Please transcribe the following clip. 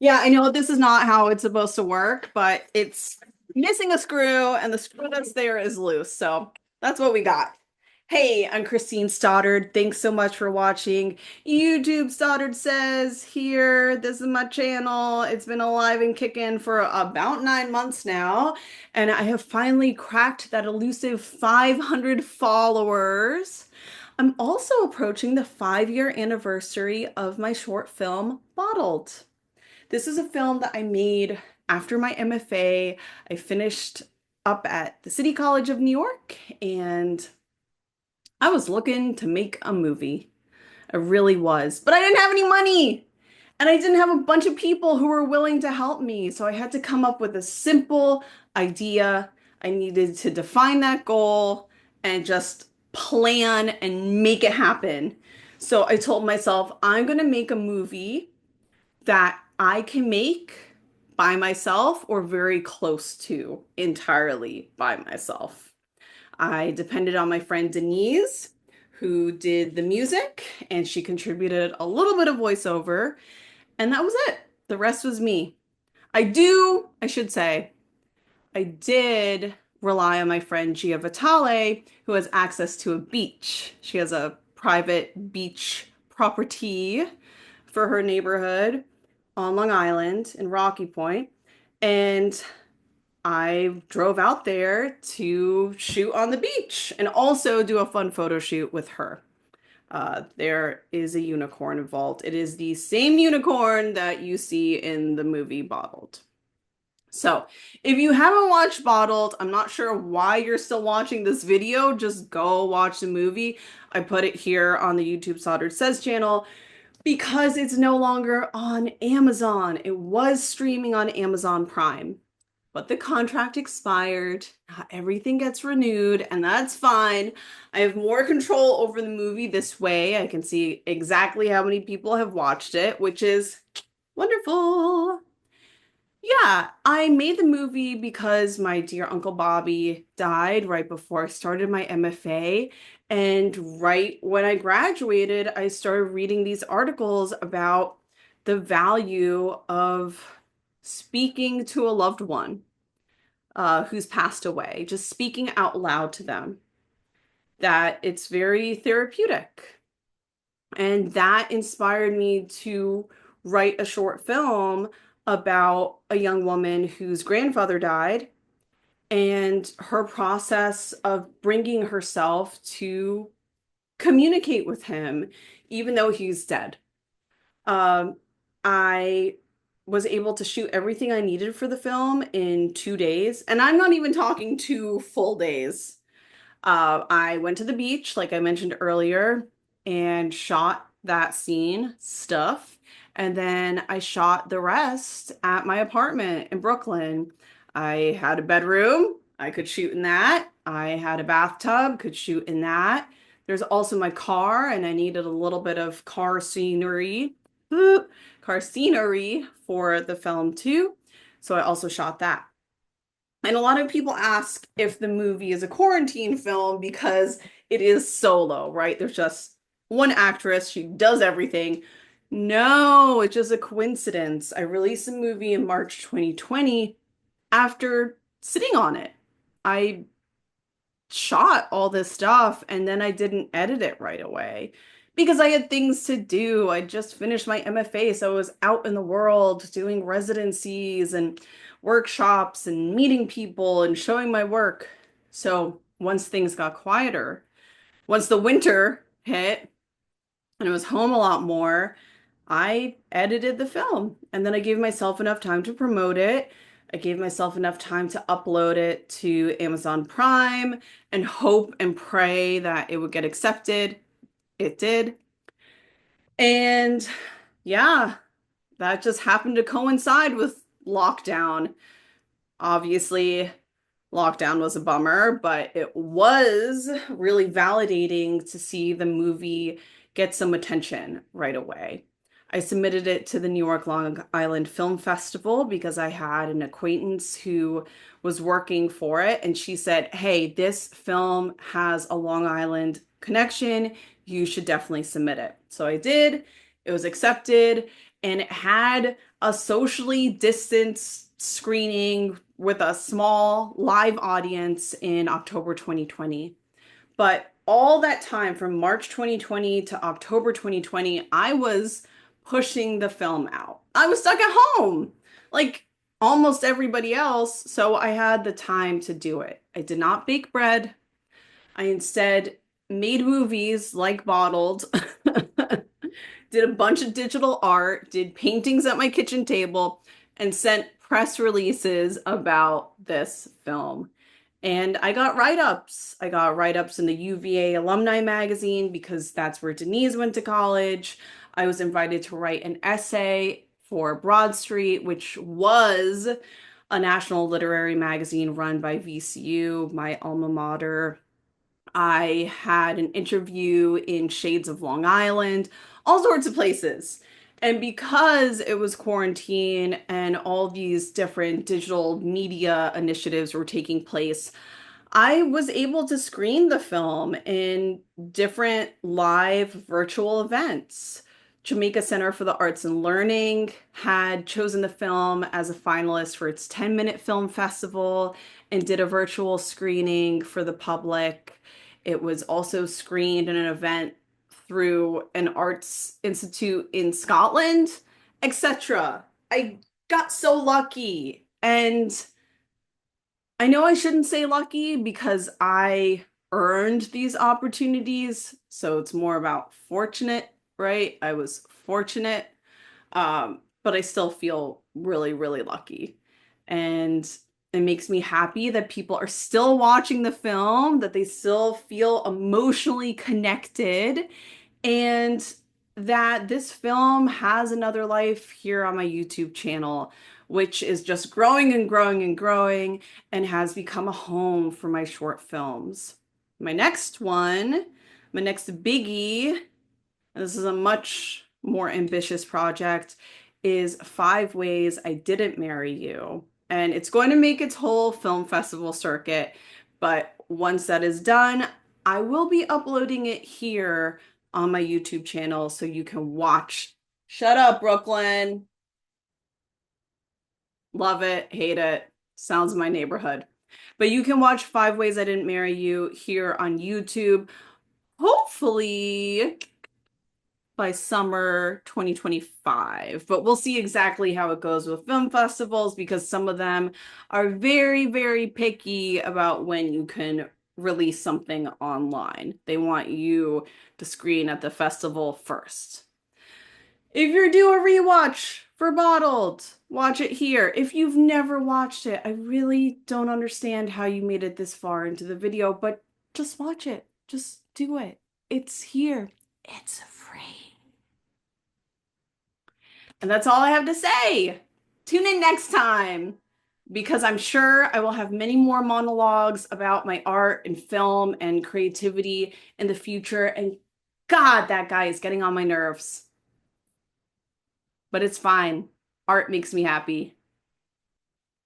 Yeah, I know this is not how it's supposed to work, but it's missing a screw and the screw that's there is loose. So that's what we got. Hey, I'm Christine Stoddard. Thanks so much for watching YouTube. Stoddard says here, this is my channel. It's been alive and kicking for about 9 months now, and I have finally cracked that elusive 500 followers. I'm also approaching the 5-year anniversary of my short film, Bottled. This is a film that I made after my MFA. I finished up at the City College of New York and I was looking to make a movie. I really was, but I didn't have any money and I didn't have a bunch of people who were willing to help me. So I had to come up with a simple idea. I needed to define that goal and just plan and make it happen. So I told myself, I'm going to make a movie that I can make by myself or very close to entirely by myself. I depended on my friend Denise, who did the music, and she contributed a little bit of voiceover, and that was it. The rest was me. I should say, I did rely on my friend Gia Vitale, who has access to a beach. She has a private beach property for her neighborhood on Long Island in Rocky Point. And I drove out there to shoot on the beach and also do a fun photo shoot with her. There is a unicorn involved. It is the same unicorn that you see in the movie Bottled. So, if you haven't watched Bottled, I'm not sure why you're still watching this video. Just go watch the movie. I put it here on the YouTube Stoddard Says channel because it's no longer on Amazon. It was streaming on Amazon Prime, but the contract expired. Not everything gets renewed, and that's fine. I have more control over the movie this way. I can see exactly how many people have watched it, which is wonderful. Yeah, I made the movie because my dear Uncle Bobby died right before I started my MFA. And right when I graduated, I started reading these articles about the value of speaking to a loved one who's passed away, just speaking out loud to them, that it's very therapeutic. And that inspired me to write a short film about a young woman whose grandfather died and her process of bringing herself to communicate with him, even though he's dead. Um, I was able to shoot everything I needed for the film in 2 days, and I'm not even talking 2 full days. I went to the beach, like I mentioned earlier, and shot that scene stuff. And then I shot the rest at my apartment in Brooklyn. I had a bedroom, I could shoot in that. I had a bathtub, could shoot in that. There's also my car, and I needed a little bit of car scenery, car scenery for the film too. So I also shot that. And a lot of people ask if the movie is a quarantine film because it is solo, right? There's just one actress, she does everything. No, it's just a coincidence. I released a movie in March 2020 after sitting on it. I shot all this stuff and then I didn't edit it right away because I had things to do. I just finished my MFA, so I was out in the world doing residencies and workshops and meeting people and showing my work. So once things got quieter, once the winter hit and I was home a lot more, I edited the film and then I gave myself enough time to promote it. I gave myself enough time to upload it to Amazon Prime and hope and pray that it would get accepted. It did. And yeah, that just happened to coincide with lockdown. Obviously, lockdown was a bummer, but it was really validating to see the movie get some attention right away. I submitted it to the New York Long Island Film Festival because I had an acquaintance who was working for it, and she said, "Hey, this film has a Long Island connection. You should definitely submit it." So I did. It was accepted, and it had a socially distanced screening with a small live audience in October 2020. But all that time from March 2020 to October 2020, I was pushing the film out. I was stuck at home, like almost everybody else. So I had the time to do it. I did not bake bread. I instead made movies like Bottled, did a bunch of digital art, did paintings at my kitchen table, and sent press releases about this film. And I got write-ups. I got write-ups in the UVA Alumni Magazine because that's where Denise went to college. I was invited to write an essay for Broad Street, which was a national literary magazine run by VCU, my alma mater. I had an interview in Shades of Long Island, all sorts of places. And because it was quarantine and all these different digital media initiatives were taking place, I was able to screen the film in different live virtual events. Jamaica Center for the Arts and Learning had chosen the film as a finalist for its 10-minute film festival and did a virtual screening for the public. It was also screened in an event through an arts institute in Scotland, etc. I got so lucky. And I know I shouldn't say lucky because I earned these opportunities. So it's more about fortunate, right? I was fortunate, but I still feel really, really lucky. And it makes me happy that people are still watching the film, that they still feel emotionally connected, and that this film has another life here on my YouTube channel, which is just growing and growing and growing and has become a home for my short films. My next one, my next biggie, and this is a much more ambitious project, is 5 Ways I Didn't Marry You. And it's going to make its whole film festival circuit, but once that is done, I will be uploading it here on my YouTube channel so you can watch. Shut up, Brooklyn. Love it, hate it. Sounds my neighborhood. But you can watch 5 Ways I Didn't Marry You here on YouTube. Hopefully by summer 2025. But we'll see exactly how it goes with film festivals because some of them are very, very picky about when you can release something online. They want you to screen at the festival first. If you're due a rewatch for Bottled, watch it here. If you've never watched it, I really don't understand how you made it this far into the video, but just watch it. Just do it. It's here. It's free. And that's all I have to say. Tune in next time because I'm sure I will have many more monologues about my art and film and creativity in the future. And God, that guy is getting on my nerves. But it's fine. Art makes me happy.